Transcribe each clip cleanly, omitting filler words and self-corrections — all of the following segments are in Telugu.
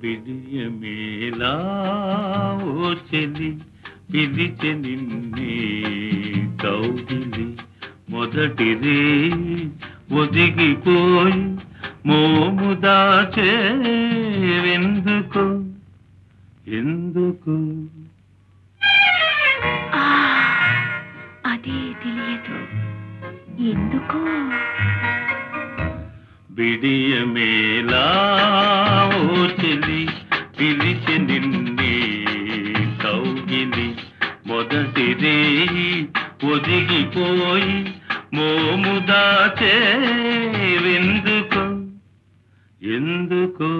బిడియమేలా ఓ చెలి పిలిచె నిన్నే కౌగిలి మొదటిదే ఒదిగిపోయి మోము దాచేవెందుకు ఎందుకు అదే తెలియదు ఎందుకో బిడియమేలా ఓ చెలి పిలిచె నిన్నే కౌగిలి మొదటిదే ఒదిగిపోయి మోము దాచేవెందుకు ఎందుకు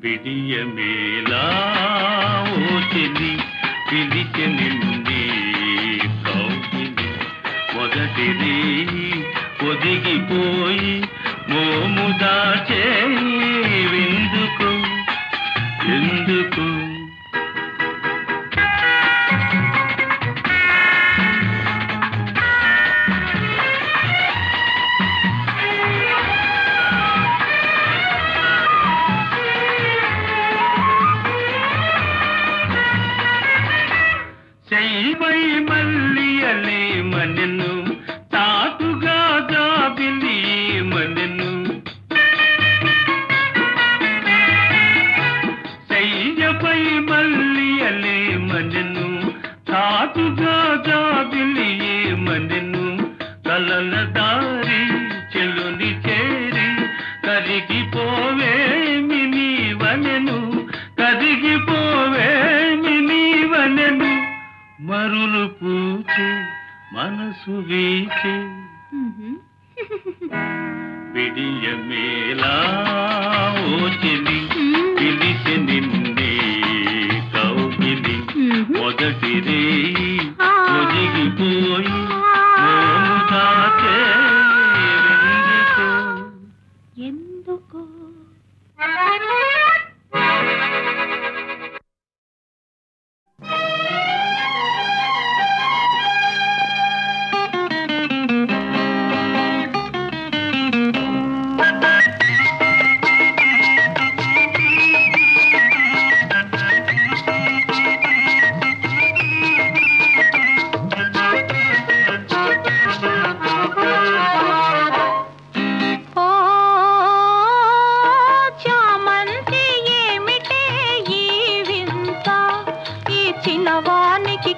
బిడియమేలా ఓ చెలి పిలిచె నిన్నే కౌగిలి మొదటిది ఒదిగిపోయి మోము దాచేవెందుకు ఎందుకు శైవై మల్లియలే మనెను తాటుగా జాబిలి మనెను శైవై మల్లియలే మనెను తాటుగా జాబిలి మనెను కలల దారి చెలుని చేరి కరిగిపోవేమి నీవనెను కరిగిపోవేమి నీవనెను మరులు పూచే మనసు వీచే బిడియమేలా ఓ చెలి పిలిచె నిన్నే కౌగిలి మొదటిది ఒదిగిపోయి మోము దాచేవెందుకు ఎందుకో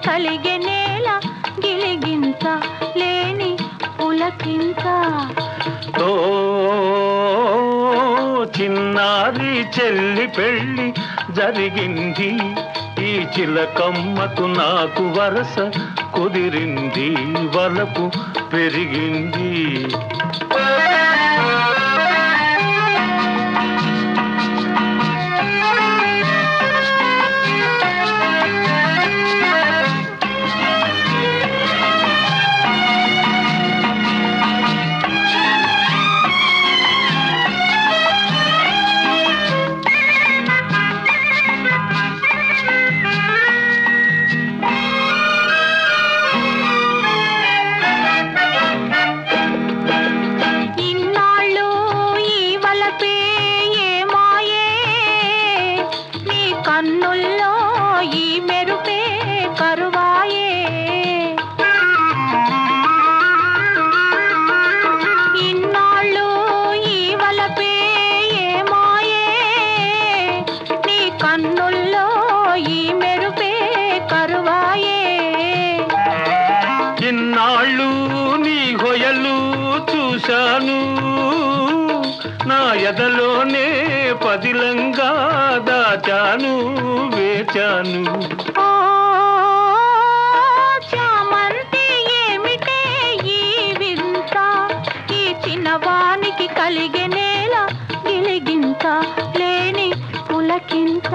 కలిగే నేల గిలిగింత లేని పులకింత ఓ చిన్నారి చెల్లి పెళ్ళి జరిగింది ఈ చిలకమ్మకు నాకు వరస కుదిరింది వలపు పెరిగింది ఎదలోనే పదిలంగా దాచాను వేచాను. చామంతి ఏమిటే ఈ వింత, ఈ చిన్నవానికి కలిగే నేల గిలిగింత లేని పులకింత.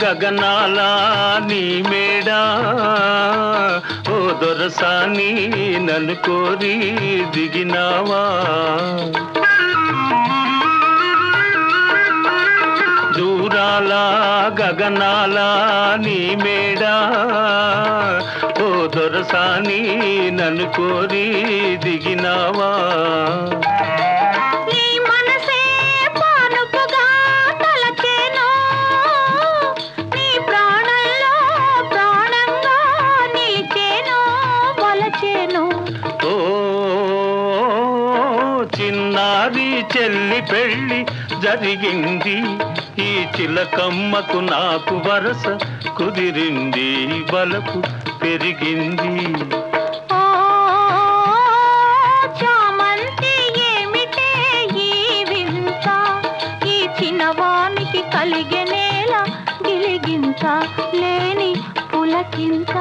గగనాల నీ మేడా ఓ దొరసాని నన్ను కోరి దిగినావా. దూరాల గగనాల నీ మేడా ఓ దొరసాని నన్ను కోరి దిగినావా. చిన్నారి చెల్లి పెళ్ళి జరిగింది, ఈ చిలకమ్మకు నాకు వరస కుదిరింది, బలపు పెరిగింది. చామంతి ఏమిటే ఈ వింత, ఈ చిన్నవానికి కలిగే నేల గిలిగింత లేని పులకింత.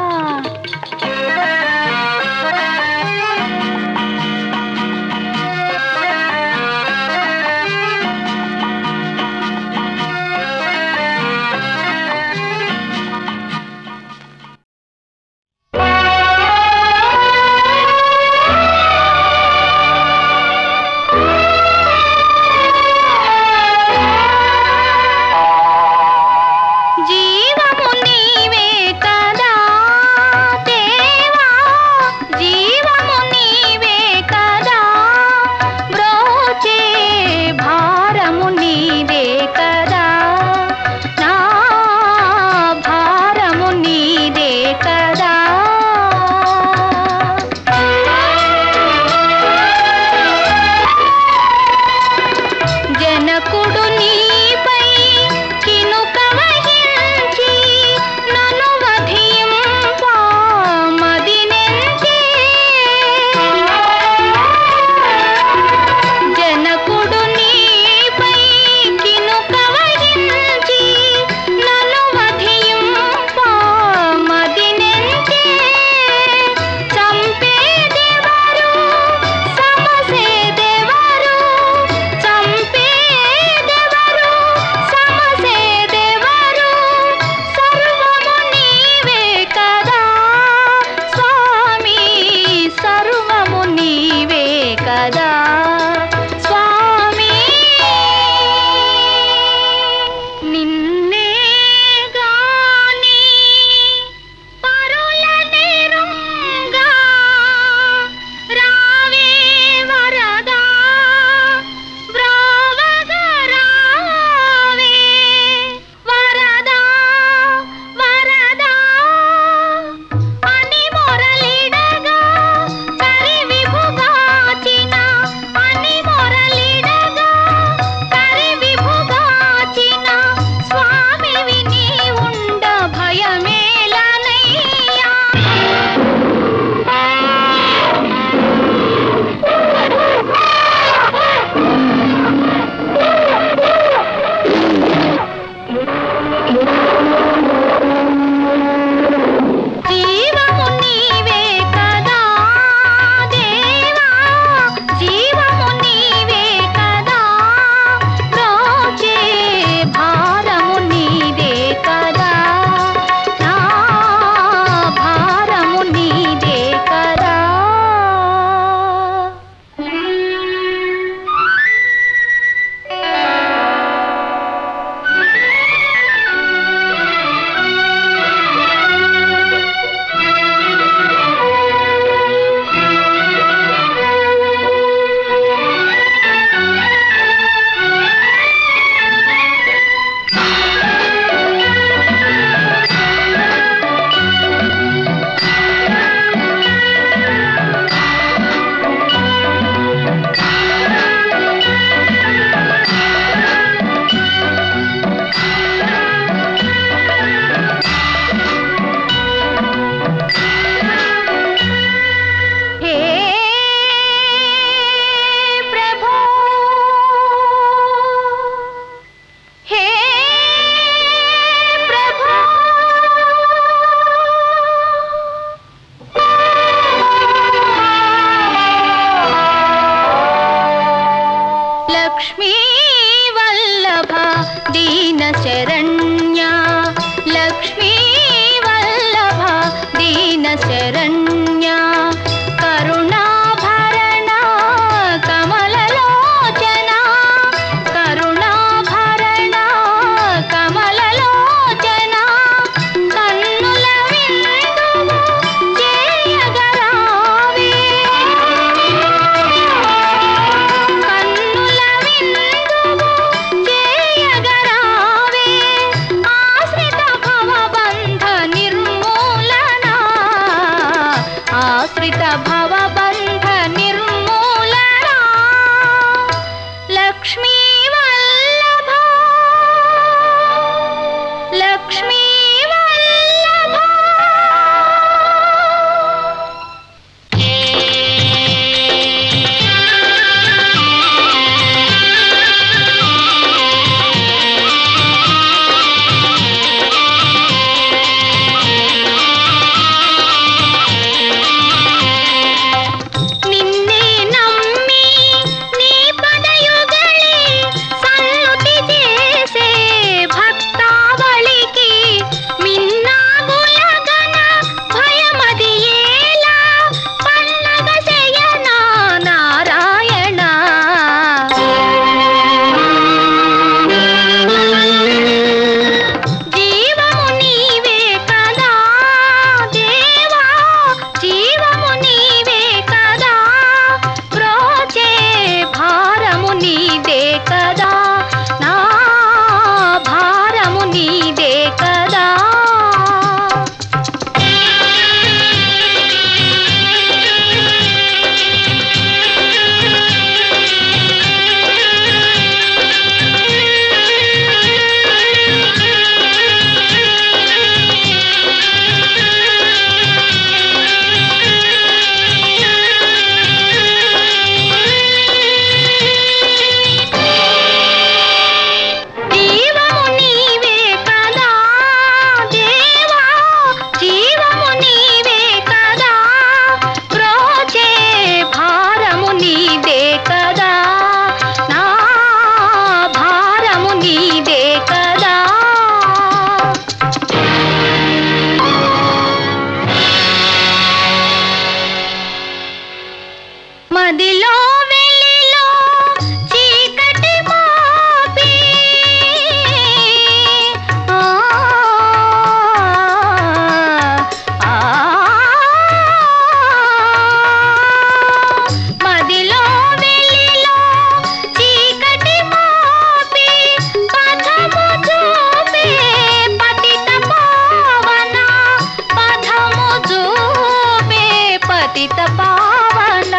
జనకుడు నీపై కినుక వహించి లక్ష్మీ వల్లభ దీన శరణ్య లక్ష్మీ వల్లభ దీన శరణ్య కరుణాభరణ కమలలోచన కరుణాభరణ కమలలోచన కన్నుల విందువు చేయగరావే కన్నుల విందువు చేయగరావే ఆశ్రిత భవబంధ నిర్మూలన ఆశ్రిత భవబంధ నిర్మూలన లక్ష్మీ వల్లభ లక్ష్మీ వల్లభ నిన్నే నమ్మి నీ పదయుగళి సన్నుతి చేసే భక్తావళికి మిన్నాగులగన భయమది ఏలా పన్నగ శయన నారాయణ జీవము నీవే కదా దేవా జీవము నీవే కదా ప్రోచే భారము నీదే కదా నా భారము నీదే కదా జీవము నీవే కదా దేవా జీవము నీవే కదా ప్రోచే భారము నీదే కదా నా భారము నీదే కదా మదిలో వెలిలో చీకటి మాపి ఆ ఆ మదిలో వెలిలో చీకటి మాపి పథము చూపే పతిత పావన పథము చూపే పతిత పావన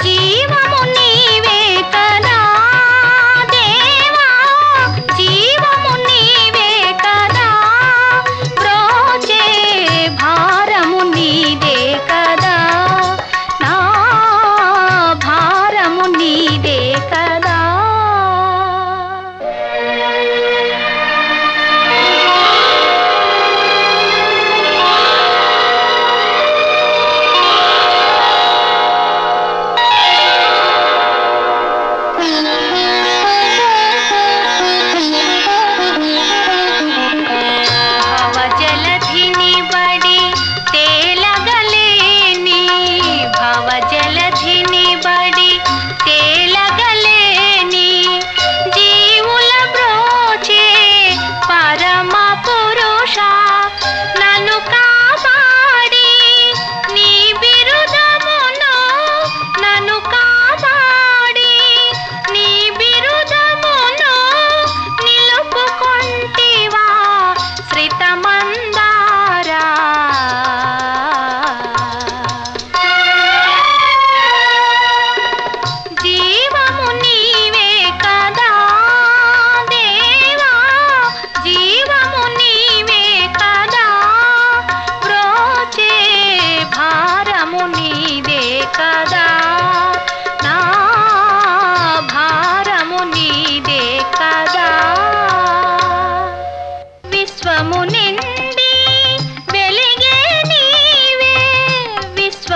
జీవము నీవే కదా దేవా జీవము నీవే కదా ప్రోచే భారము నీదే కదా నా భారము నీదే కదా భవజలధిని బడి తేలగలేని భవజలధిని బడి తేలగలేని జీవుల బ్రోచే పరమ పురుష నన్ను కాపాడి నీ బిరుదమును నన్ను కాపాడి నీ బిరుదమును నిలుపుకొంటివా శ్రితమందారా జీవము నీవే కదా దేవా జీవము నీవే కదా ప్రోచే భారము నీదే కదా నా భారము నీదే కదా విశ్వము నిండి వెలిగే నీవే విశ్వ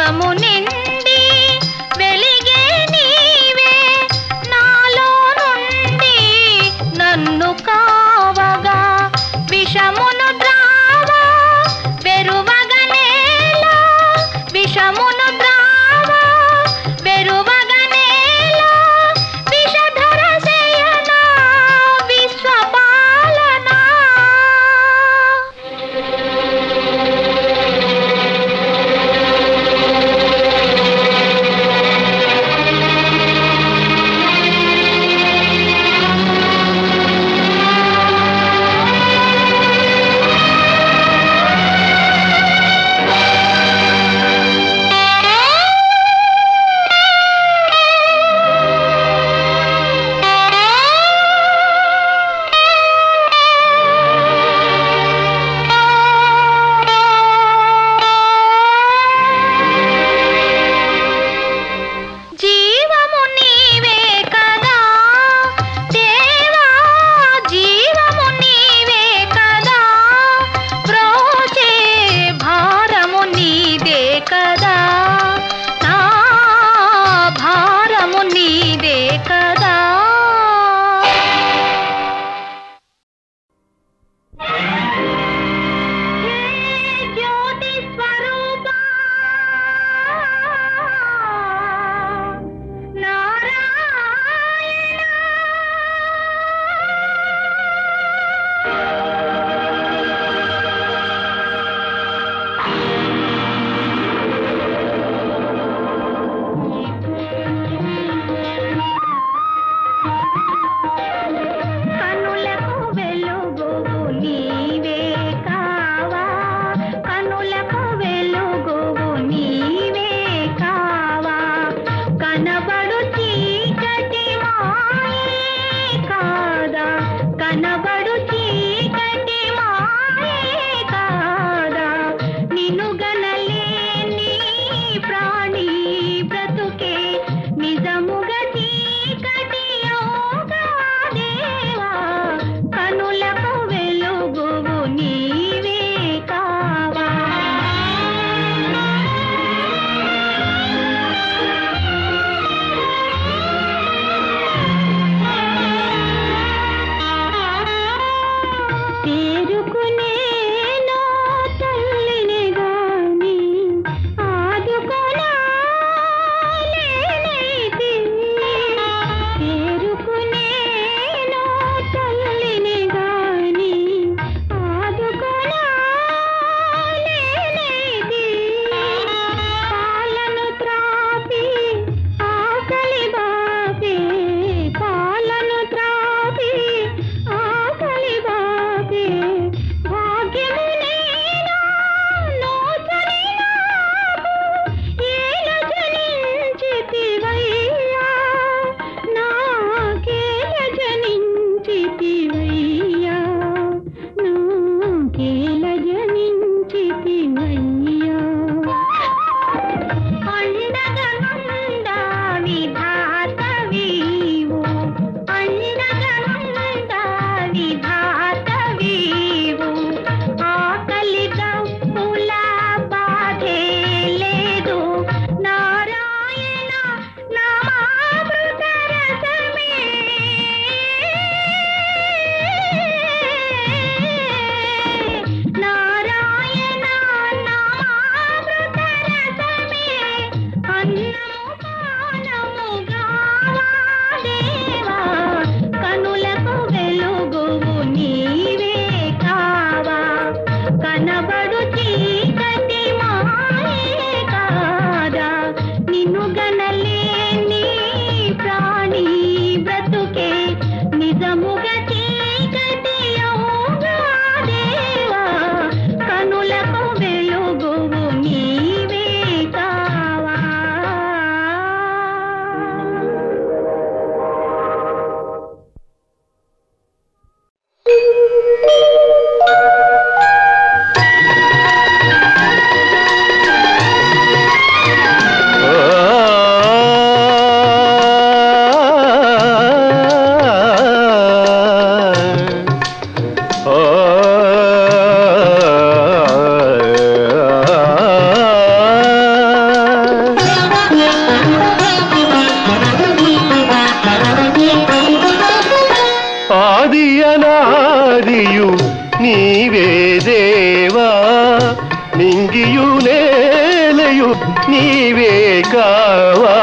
నీవే కావా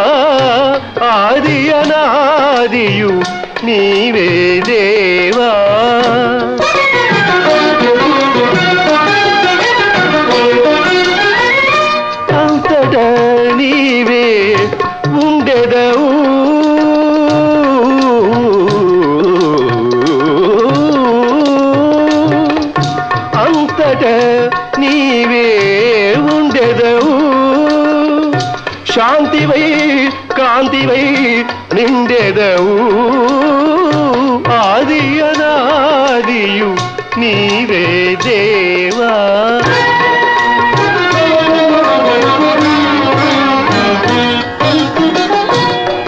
ఆది అనాదియు నీవే దేవా అంతట నీవే ఉండెదవు అంతట నీవే ఉండెదవు శాంతివై కాంతివై నిండెదవు ఆది అనాదియు నీవే దేవా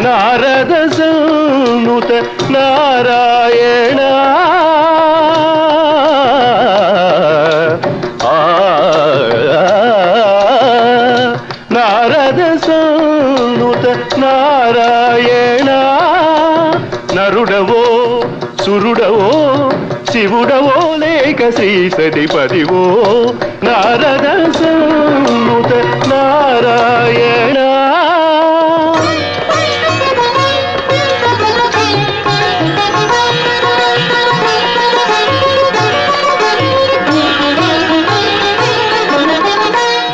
నారద సన్నుత నారాయణ నారద సన్నుత నారాయణ నరుడవో సురుడవో శివుడవో లేక శ్రీ సతిపదివో నారద సన్నుత నారాయణ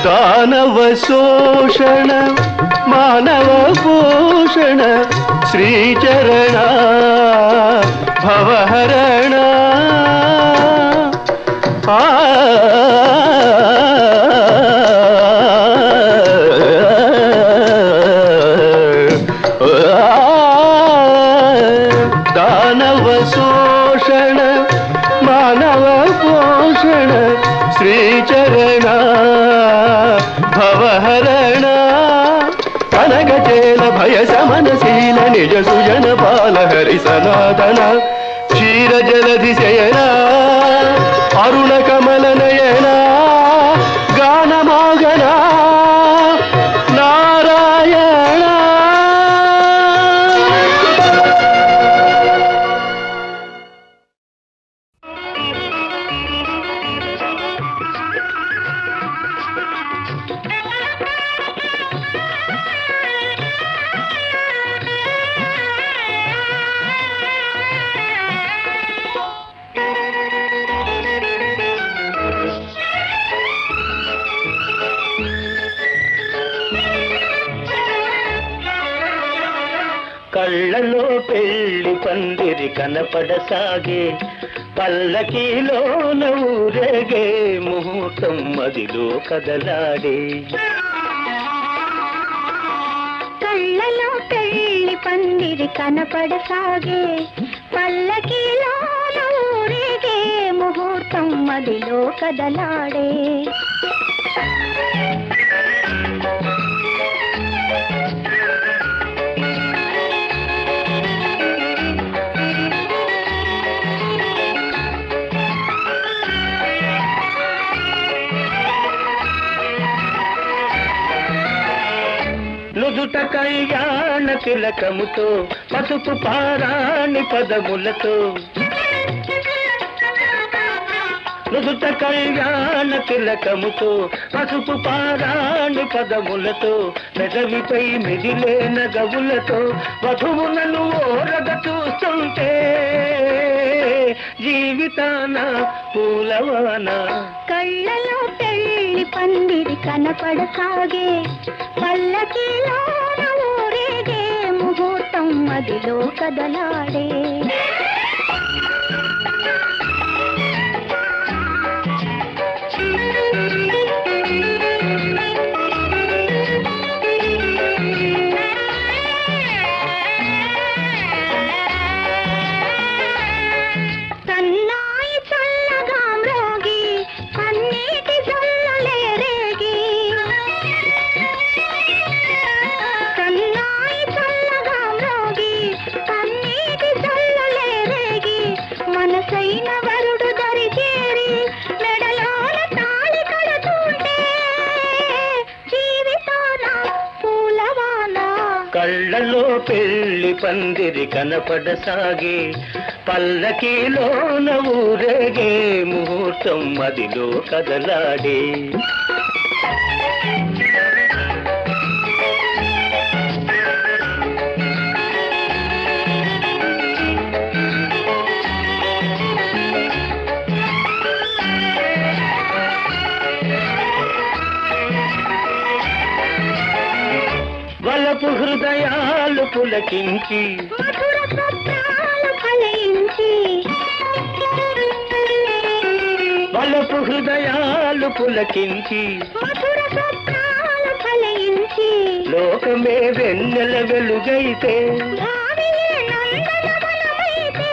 దానవ శోషణ మానవ పోషణ శ్రీచరణ భవహరణ దానవ శోషణ మానవ పోషణ శ్రీచరణ భవహరణ అనగచేల భయ సమనశీల నిజ సుజన పాల హరి సనాతన క్షీర జలధి శయన అరుణ కమల నయన గానమాగన నారాయణ కళ్ళలో పెళ్లి పందిరి కనపడసాగే పల్లకీలోన ఊరేగే ముహూర్తం మదిలో కదలాడే కళ్ళలో పెళ్లి పందిరి కనపడసాగే పల్లకీలోన ఊరేగే ముహూర్తం మదిలో కదలాడే నుదుట కళ్యాణ తిలకముతో పసుపు పారాణి పదములతో నుదుట కళ్యాణ తిలకముతో పసుపు పారాణి పదములతో పెదవిపై మిదిలే నగవులతో వధువులను ఓరగ చూస్తుంటే జీవితాన పూలవాన కళ్ళలో పెళ్లి పందిరి కనపడసాగే పల్లకీలోన ఊరేగే ముహూర్తం మదిలో కదలాడే కళ్ళలో పెళ్లి పందిరి కనపడసాగే పల్లకీలోన ఊరేగే ముహూర్తం మదిలో కదలాడే వలపు హృదయాలు పులకించి మధుర స్వప్నాలు ఫలించి వలపు హృదయాలు పులకించి మధుర స్వప్నాలు ఫలించి లోకమే వెన్నెల వెలుగైతే భావియే నందనవనమైతే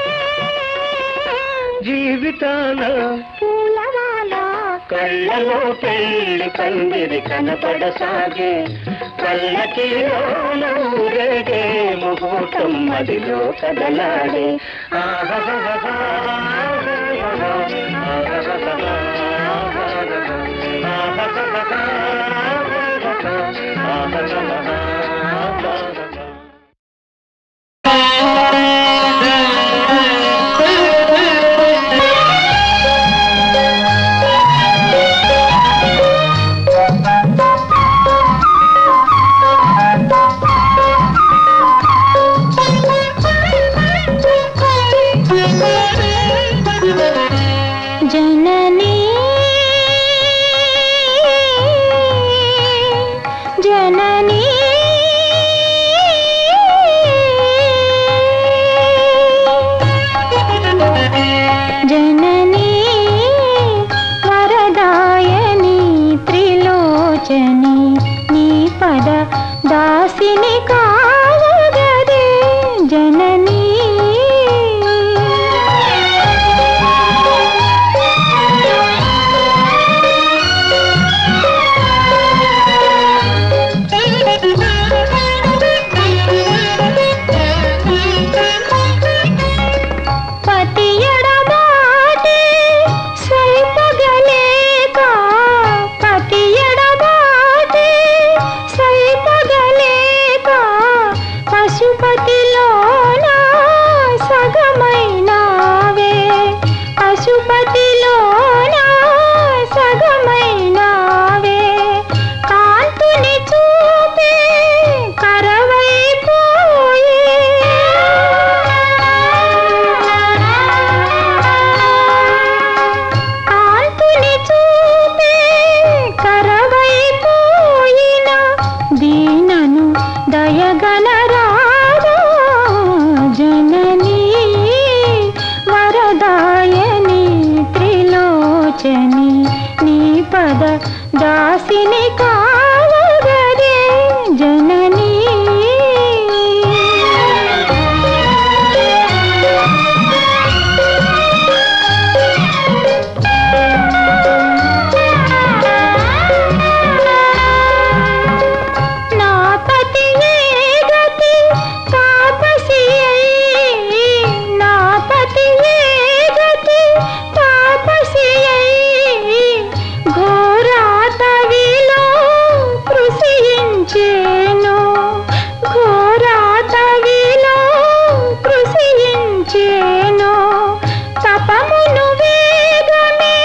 జీవితాన పూలవాల కళ్ళలో పెళ్లి పందిరి కనపడసాగే పల్లకిలోన ఊరేగే ముహూర్తం మదిలో కదలాడే జననీ జననీ జననీ వరదాయని త్రిలోచని నీ పద దాసిని కావగదే జననీ దాసిని కావగదే జననీ నా పతియే గతి తాపసి నా పతియే గతి తాపసి ఘోరాతవిలో కృషించేను ఘోరాతవిలో కృషించేను తపమును వేగమే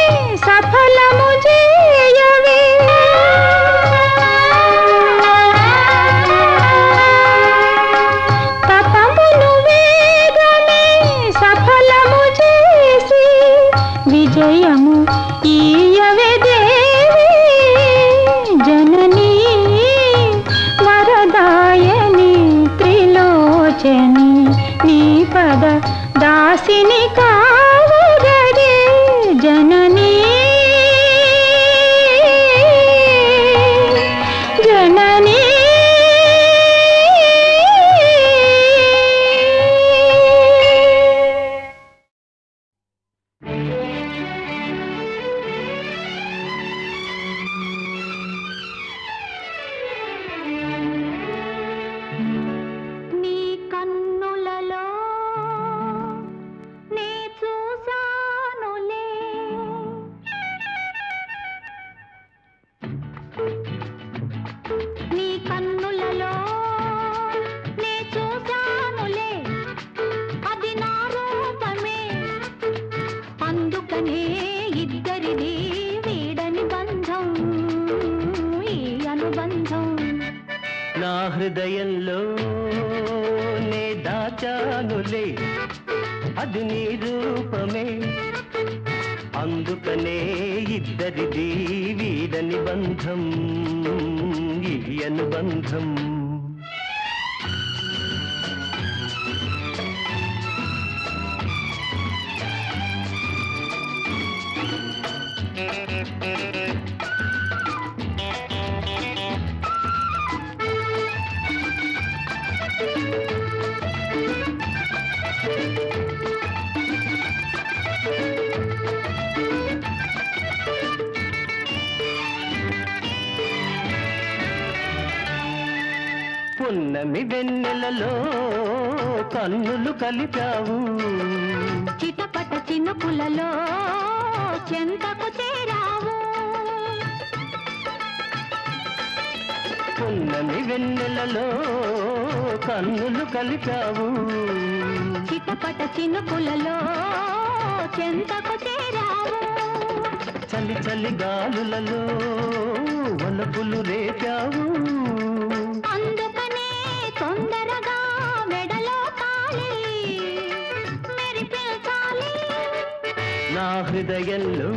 సఫలము చేయవే తపమును వేగమే సఫలము చేసి విజయము ఈయవే దేవి జననీ వరదాయని త్రిలోచని నీ పద దాసిని కావగదే జననీ జననీ నీ కన్నులలో నే చూసానులే నీ కన్నులలో నే చూసానులే అది నా రూపమే అందుకనే ఇద్దరిది వీడని బంధం ఈ అనుబంధం నా హృదయంలో నే దాచానులే అది నీ రూపమే అందుకనే ఇద్దరిది వీడని బంధం ఈ అనుబంధం పున్నమి వెన్నెలలో కన్నులు కలిపావు చిటపట చినుకులలో చెంతకు చేరావు పున్నమి వెన్నెలలో కన్నులు కలిపావు చిటపట చినుకులలో చెంతకు చేరావు చలి చలి గాలులలో వలపులు రేపావు అందుకనే తొందరగా మెడలో తాళి మెరిపించాలి నా హృదయంలో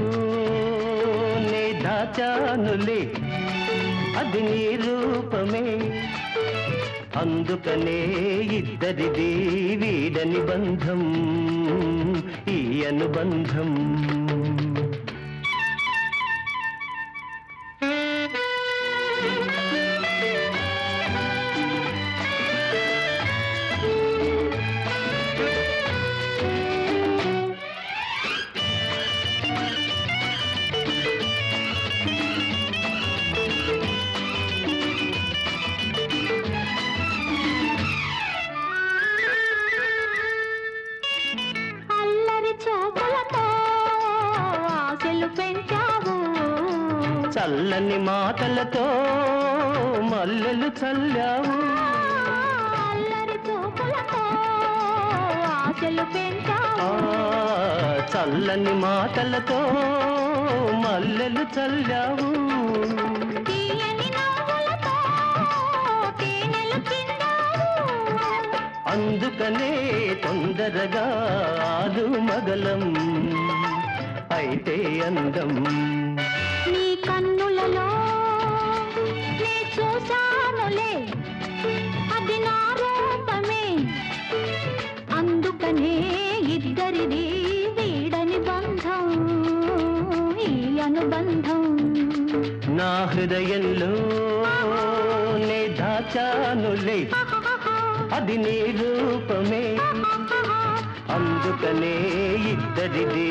నే దాచానులే అది నీ రూపమే అందుకనే ఇద్దరిది వీడని బంధం ఈ అనుబంధం చల్లని మాటలతో మల్లెలు చల్లావు అల్లరి చూపులతో ఆశలు పెంచావు చల్లని మాటలతో మల్లెలు చల్లావు తీయని నవ్వులతో తేనెలు చిందావు అందుకనే తొందరగా ఆలు మగలం అయితే అందం నీ కన్నులలో నే చూశానులే అది నా రూపమే అందుకనే ఇద్దరిది వీడని బంధం ఈ అనుబంధం నా హృదయంలో నే దాచానులే అది నీ రూపమే అందుకనే ఇద్దరిది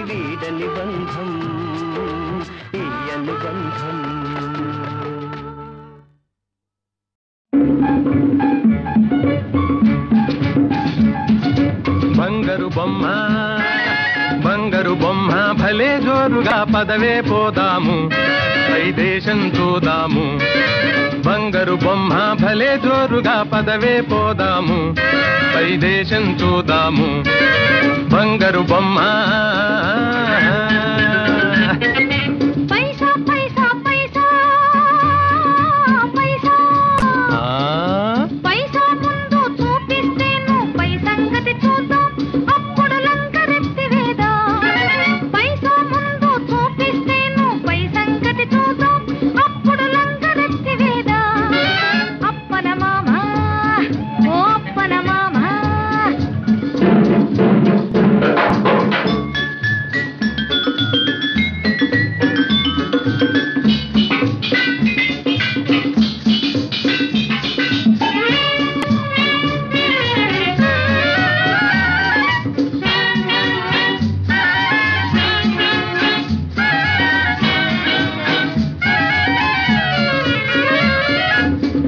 వీడని బంధం ఈ అనుబంధం బంగారు బొమ్మ భలే జోరుగా పదవే పోదాము పై దేశం చూదాము బంగారు బొమ్మ భలే జోరుగా పదవే పోదాము పై దేశం చూదాము బంగారు బొమ్మ పైసా పైసా పైసా పైసా పైసా ముందు చూపిస్తేను పై సంగతి చూద్దాం అప్పుడు లంకరెత్తి వేదా పైసా ముందు చూపిస్తేను పై సంగతి చూద్దాం అప్పుడు లంకరెత్తి వేదా అప్పన మామ ఓ అప్పన మామ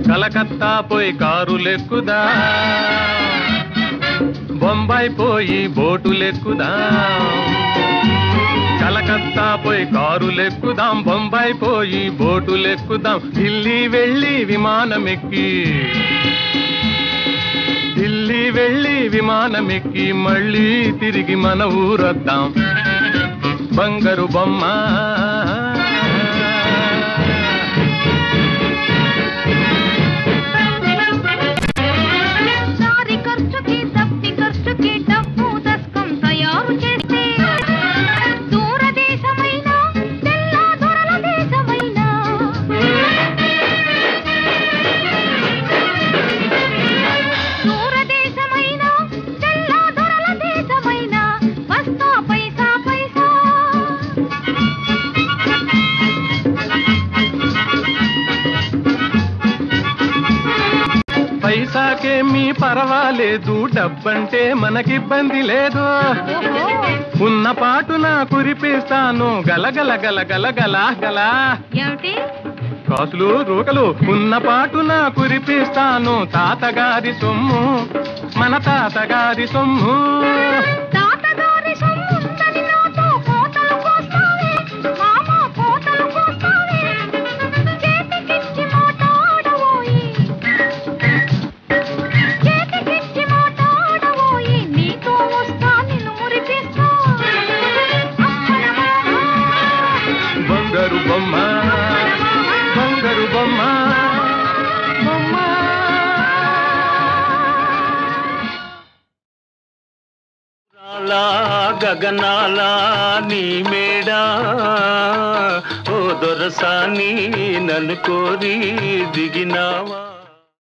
కలకత్తా పోయి కారులెక్కుదా బొంబాయి పోయి బోటులెక్కుదా కలకత్తా పోయి కారులెక్కుదాం బొంబాయి పోయి బోటులెక్కుదాం ఢిల్లీ వెళ్ళి విమానమెక్కి మళ్ళీ తిరిగి మన ఊరొద్దాం బంగారు బొమ్మ సారి ఖర్చుకి తప్పి ఖర్చుకి డబ్బు దస్కం తయారు చేస్తే దూరదేశమైన తెల్ల దొరల దేశమైన దూరదేశమైన తెల్ల దొరల దేశమైన వస్తా పైసా పైసా పైసాకేమీ పర్వాలేదు డబ్బంటే మనకిబ్బంది లేదు ఉన్న పాటున కురిపిస్తాను గలగల గల గల గల గల ఏమిటి కాసులు రూకలు ఉన్న పాటున కురిపిస్తాను తాతగారి సొమ్ము మన తాతగారి సొమ్ము తాతగారి సొమ్ముందని నాతో కోతలు కోస్తావే మామ కోతలు కోస్తావే చేతికిచ్చి మాట్లాడవోయి చేతికిచ్చి మాట్లాడవోయి నీతో వస్తా నిన్ను మురిపిస్తా బంగారు బొమ్మ బంగారు బొమ్మ బొమ్మ గగనాల నీ మేడా ఓ దొరసాని నన్ను కోరి దిగినావా